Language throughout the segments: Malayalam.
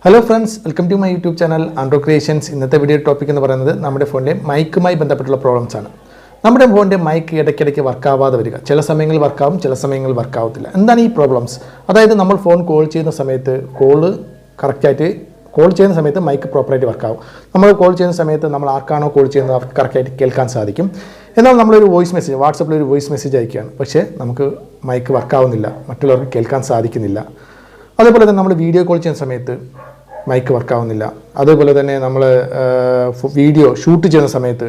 Hello friends, welcome to my YouTube channel Andro Creations. ഇന്നത്തെ വീഡിയോ ടോപ്പിക് എന്ന് പറയുന്നത് നമ്മുടെ ഫോണിലെ മൈക്കുമായി ബന്ധപ്പെട്ടുള്ള പ്രോബ്ലംസ് ആണ്. നമ്മുടെ ഫോണിന്റെ മൈക്ക് ഇടയ്ക്കിടയ്ക്ക് വർക്ക് ആവാതെ വരിക. ചില സമയങ്ങളിൽ വർക്ക് ആവും, ചില സമയങ്ങളിൽ വർക്ക് ആവത്തില്ല. എന്താണ് ഈ പ്രോബ്ലംസ്? അതായത് നമ്മൾ ഫോൺ കോൾ ചെയ്യുന്ന സമയത്ത് കോൾ ചെയ്യുന്ന സമയത്ത് മൈക്ക് പ്രോപ്പറായിട്ട് വർക്ക് ആവും. നമ്മൾ കോൾ ചെയ്യുന്ന സമയത്ത് നമ്മൾ ആർക്കാണോ കോൾ ചെയ്യുന്നത് അവർക്ക് കറക്റ്റായിട്ട് കേൾക്കാൻ സാധിക്കും. എന്നാൽ നമ്മളൊരു വോയിസ് മെസ്സേജ് വാട്സപ്പിൽ ഒരു വോയിസ് മെസ്സേജ് അയക്കുകയാണ്, പക്ഷേ നമുക്ക് മൈക്ക് വർക്ക് ആവുന്നില്ല, മറ്റുള്ളവർക്ക് കേൾക്കാൻ സാധിക്കുന്നില്ല. അതേപോലെ തന്നെ നമ്മൾ വീഡിയോ കോൾ ചെയ്യുന്ന സമയത്ത് മൈക്ക് വർക്കാവുന്നില്ല. അതുപോലെ തന്നെ നമ്മൾ വീഡിയോ ഷൂട്ട് ചെയ്യുന്ന സമയത്ത്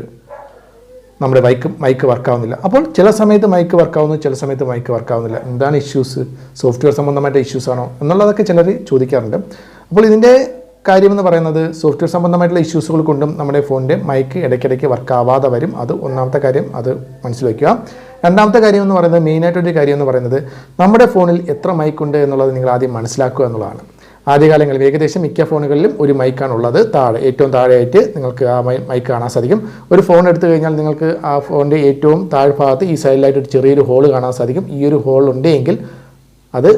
നമ്മുടെ മൈക്ക് വർക്കാവുന്നില്ല. അപ്പോൾ ചില സമയത്ത് മൈക്ക് വർക്കാവുന്നു, ചില സമയത്ത് മൈക്ക് വർക്കാവുന്നില്ല. എന്താണ് ഇഷ്യൂസ്? സോഫ്റ്റ്വെയർ സംബന്ധമായിട്ട് ഇഷ്യൂസ് ആണോ എന്നുള്ളതൊക്കെ ചിലർ ചോദിക്കാറുണ്ട്. അപ്പോൾ ഇതിൻ്റെ കാര്യമെന്ന് പറയുന്നത് സോഫ്റ്റ്വെയർ സംബന്ധമായിട്ടുള്ള ഇഷ്യൂസുകൾ കൊണ്ടും നമ്മുടെ ഫോണിൻ്റെ മൈക്ക് ഇടയ്ക്കിടയ്ക്ക് വർക്കാവാതെ വരും. അത് ഒന്നാമത്തെ കാര്യം, അത് മനസ്സിൽ വയ്ക്കുക. രണ്ടാമത്തെ കാര്യം എന്ന് പറയുന്നത്, മെയിനായിട്ടൊരു കാര്യം എന്ന് പറയുന്നത്, നമ്മുടെ ഫോണിൽ എത്ര മൈക്കുണ്ട് എന്നുള്ളത് നിങ്ങൾ ആദ്യം മനസ്സിലാക്കുക എന്നുള്ളതാണ്. ആദ്യകാലങ്ങളിൽ ഏകദേശം മിക്ക ഫോണുകളിലും ഒരു മൈക്കാണുള്ളത്. ഏറ്റവും താഴെയായിട്ട് നിങ്ങൾക്ക് ആ മൈക്ക് കാണാൻ സാധിക്കും. ഒരു ഫോൺ എടുത്തു കഴിഞ്ഞാൽ നിങ്ങൾക്ക് ആ ഫോണിൻ്റെ ഏറ്റവും താഴ്ഭാഗത്ത് ഈ സൈഡിലായിട്ട് ഒരു ചെറിയൊരു ഹോൾ കാണാൻ സാധിക്കും. ഈ ഒരു ഹോൾ ഉണ്ടെങ്കിൽ അത്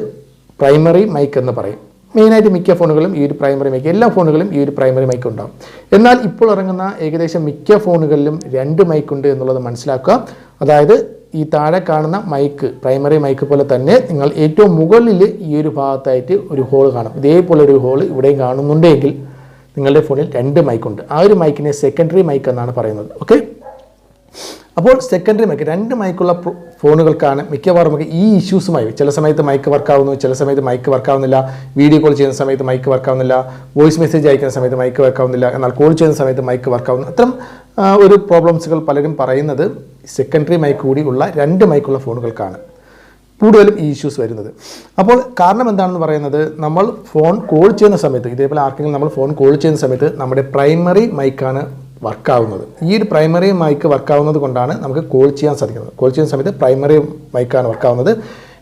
പ്രൈമറി മൈക്ക് എന്ന് പറയും. മെയിനായിട്ട് മിക്ക ഫോണുകളും ഈ ഒരു പ്രൈമറി മൈക്ക്, എല്ലാ ഫോണുകളും ഈ ഒരു പ്രൈമറി മൈക്ക് ഉണ്ടാകും. എന്നാൽ ഇപ്പോൾ ഇറങ്ങുന്ന ഏകദേശം മിക്ക ഫോണുകളിലും 2 മൈക്കുണ്ട് എന്നുള്ളത് മനസ്സിലാക്കുക. അതായത് ഈ താഴെ കാണുന്ന മൈക്ക് പ്രൈമറി മൈക്ക് പോലെ തന്നെ നിങ്ങൾ ഏറ്റവും മുകളിൽ ഈ ഒരു ഭാഗത്തായിട്ട് ഒരു ഹോൾ കാണും. ഇതേപോലെ ഒരു ഹോൾ ഇവിടെയും കാണുന്നുണ്ടെങ്കിൽ നിങ്ങളുടെ ഫോണിൽ 2 മൈക്കുണ്ട്. ആ ഒരു മൈക്കിനെ സെക്കൻഡറി മൈക്ക് എന്നാണ് പറയുന്നത്. ഓക്കെ, അപ്പോൾ സെക്കൻഡറി മൈക്ക് 2 മൈക്കുള്ള ഫോണുകൾക്കാണ് മിക്കവാറും ഈ ഇഷ്യൂസുമായി. ചില സമയത്ത് മൈക്ക് വർക്കാവുന്നു, ചില സമയത്ത് മൈക്ക് വർക്കാവുന്നില്ല. വീഡിയോ കോൾ ചെയ്യുന്ന സമയത്ത് മൈക്ക് വർക്കാവുന്നില്ല. വോയിസ് മെസ്സേജ് അയക്കുന്ന സമയത്ത് മൈക്ക് വർക്കാവുന്നില്ല. എന്നാൽ കോൾ ചെയ്യുന്ന സമയത്ത് മൈക്ക് വർക്കാവുന്നു. അത്തരം ഒരു പ്രോബ്ലംസുകൾ പലരും പറയുന്നത് സെക്കൻഡറി മൈക്ക് കൂടി ഉള്ള 2 മൈക്കുള്ള ഫോണുകൾക്കാണ് കൂടുതലും ഈ ഇഷ്യൂസ് വരുന്നത്. അപ്പോൾ കാരണം എന്താണെന്ന് പറയുന്നത്, നമ്മൾ ഫോൺ കോൾ ചെയ്യുന്ന സമയത്ത്, ഇതേപോലെ ആർക്കെങ്കിലും നമ്മൾ ഫോൺ കോൾ ചെയ്യുന്ന സമയത്ത് നമ്മുടെ പ്രൈമറി മൈക്കാണ് വർക്കാവുന്നത്. ഈ ഒരു പ്രൈമറി മൈക്ക് വർക്കാവുന്നത് കൊണ്ടാണ് നമുക്ക് കോൾ ചെയ്യാൻ സാധിക്കുന്നത്. കോൾ ചെയ്യുന്ന സമയത്ത് പ്രൈമറി മൈക്കാണ് വർക്കാവുന്നത്.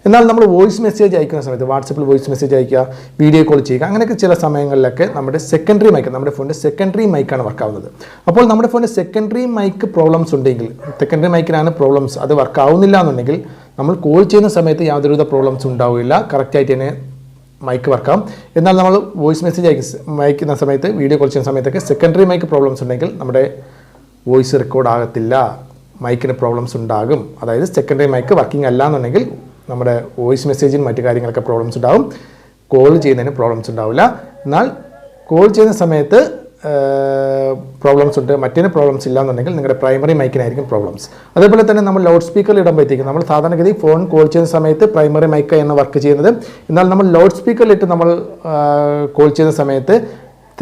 എന്നാൽ നമ്മൾ വോയിസ് മെസ്സേജ് അയക്കുന്ന സമയത്ത്, വാട്സപ്പിൽ വോയിസ് മെസ്സേജ് അയക്കുക, വീഡിയോ കോൾ ചെയ്യുക, അങ്ങനെയൊക്കെ ചില സമയങ്ങളിലൊക്കെ നമ്മുടെ സെക്കൻഡറി മൈക്ക്, നമ്മുടെ ഫോണിൻ്റെ സെക്കൻഡറി മൈക്കാണ് വർക്കാവുന്നത്. അപ്പോൾ നമ്മുടെ ഫോണിൻ്റെ സെക്കൻഡറി മൈക്ക് പ്രോബ്ലംസ് ഉണ്ടെങ്കിൽ, സെക്കൻഡറി മൈക്കിനാണ് പ്രോബ്ലംസ്, അത് വർക്കാവുന്നില്ല എന്നുണ്ടെങ്കിൽ നമ്മൾ കോൾ ചെയ്യുന്ന സമയത്ത് യാതൊരുവിധ പ്രോബ്ലംസ് ഉണ്ടാവില്ല, കറക്റ്റായിട്ട് തന്നെ മൈക്ക് വർക്കാം. എന്നാൽ നമ്മൾ വോയിസ് മെസ്സേജ് അയക്കുന്ന സമയത്ത്, വീഡിയോ കോൾ ചെയ്യുന്ന സമയത്തൊക്കെ സെക്കൻഡറി മൈക്ക് പ്രോബ്ലംസ് ഉണ്ടെങ്കിൽ നമ്മുടെ വോയിസ് റെക്കോർഡ് ആകത്തില്ല, മൈക്കിന് പ്രോബ്ലംസ് ഉണ്ടാകും. അതായത് സെക്കൻഡറി മൈക്ക് വർക്കിംഗ് അല്ല എന്നുണ്ടെങ്കിൽ നമ്മുടെ വോയിസ് മെസ്സേജിന് മറ്റു കാര്യങ്ങളൊക്കെ പ്രോബ്ലംസ് ഉണ്ടാകും, കോൾ ചെയ്യുന്നതിന് പ്രോബ്ലംസ് ഉണ്ടാവില്ല. എന്നാൽ കോൾ ചെയ്യുന്ന സമയത്ത് പ്രോബ്ലംസ് ഉണ്ട്, മറ്റേന് പ്രോബ്ലംസ് ഇല്ല എന്നുണ്ടെങ്കിൽ നിങ്ങളുടെ പ്രൈമറി മൈക്കിനായിരിക്കും പ്രോബ്ലംസ്. അതേപോലെ തന്നെ നമ്മൾ ലൗഡ് സ്പീക്കറിൽ ഇടുമ്പോഴത്തേക്കും, നമ്മൾ സാധാരണഗതി ഫോൺ കോൾ ചെയ്യുന്ന സമയത്ത് പ്രൈമറി മൈക്ക് എന്ന വർക്ക് ചെയ്യുന്നത്. എന്നാൽ നമ്മൾ ലൗഡ് സ്പീക്കറിലിട്ട് നമ്മൾ കോൾ ചെയ്യുന്ന സമയത്ത്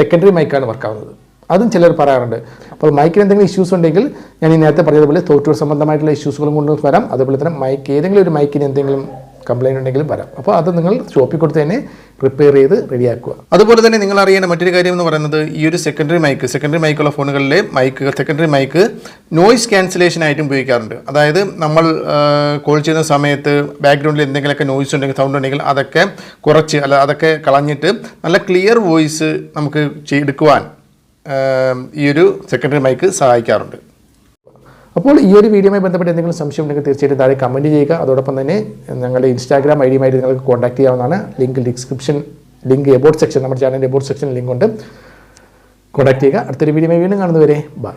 സെക്കൻഡറി മൈക്കാണ് വർക്കാവുന്നത്. അതും ചിലർ പറയാറുണ്ട്. അപ്പോൾ മൈക്കിന് എന്തെങ്കിലും ഇഷ്യൂസ് ഉണ്ടെങ്കിൽ ഞാൻ ഈ നേരത്തെ പറഞ്ഞതുപോലെ സോഫ്റ്റ്വെയർ സംബന്ധമായിട്ടുള്ള ഇഷ്യൂസുകളും കൊണ്ട് വരാം. അതുപോലെ തന്നെ ഏതെങ്കിലും ഒരു മൈക്കിന് എന്തെങ്കിലും കംപ്ലയിൻ്റ് ഉണ്ടെങ്കിലും വരാം. അപ്പോൾ അത് നിങ്ങൾ ഷോപ്പിൽ കൊടുത്ത് തന്നെ റിപ്പയർ ചെയ്ത് റെഡിയാക്കുക. അതുപോലെ തന്നെ നിങ്ങൾ അറിയേണ്ട മറ്റൊരു കാര്യം എന്ന് പറയുന്നത്, ഈ ഒരു സെക്കൻഡറി മൈക്കുള്ള ഫോണുകളിലെ സെക്കൻഡറി മൈക്ക് നോയിസ് ക്യാൻസലേഷൻ ആയിട്ടും ഉപയോഗിക്കാറുണ്ട്. അതായത് നമ്മൾ കോൾ ചെയ്യുന്ന സമയത്ത് ബാക്ക്ഗ്രൗണ്ടിൽ എന്തെങ്കിലുമൊക്കെ നോയിസ് ഉണ്ടെങ്കിൽ, സൗണ്ട് ഉണ്ടെങ്കിൽ അതൊക്കെ കുറച്ച്, അതൊക്കെ കളഞ്ഞിട്ട് നല്ല ക്ലിയർ വോയിസ് നമുക്ക് എടുക്കുവാൻ ഈ ഒരു സെക്കൻഡറി മൈക്ക് സഹായിക്കാറുണ്ട്. അപ്പോൾ ഈ ഒരു വീഡിയോയുമായി ബന്ധപ്പെട്ട് എന്തെങ്കിലും സംശയം ഉണ്ടെങ്കിൽ തീർച്ചയായിട്ടും താഴെ കമൻറ്റ് ചെയ്യുക. അതോടൊപ്പം തന്നെ ഞങ്ങളുടെ ഇൻസ്റ്റാഗ്രാം ഐ ഡിയുമായിട്ട് നിങ്ങൾക്ക് കോൺടാക്ട് ചെയ്യാവുന്നതാണ്. ലിങ്ക് എബോട്ട് സെക്ഷൻ, നമ്മുടെ ചാനലിൻ്റെ എബോട്ട് സെക്ഷനിൽ ലിങ്ക് ഉണ്ട്, കോൺടാക്ട് ചെയ്യുക. അടുത്തൊരു വീഡിയോയുമായി വീണ്ടും കാണുന്നവരെ ബൈ.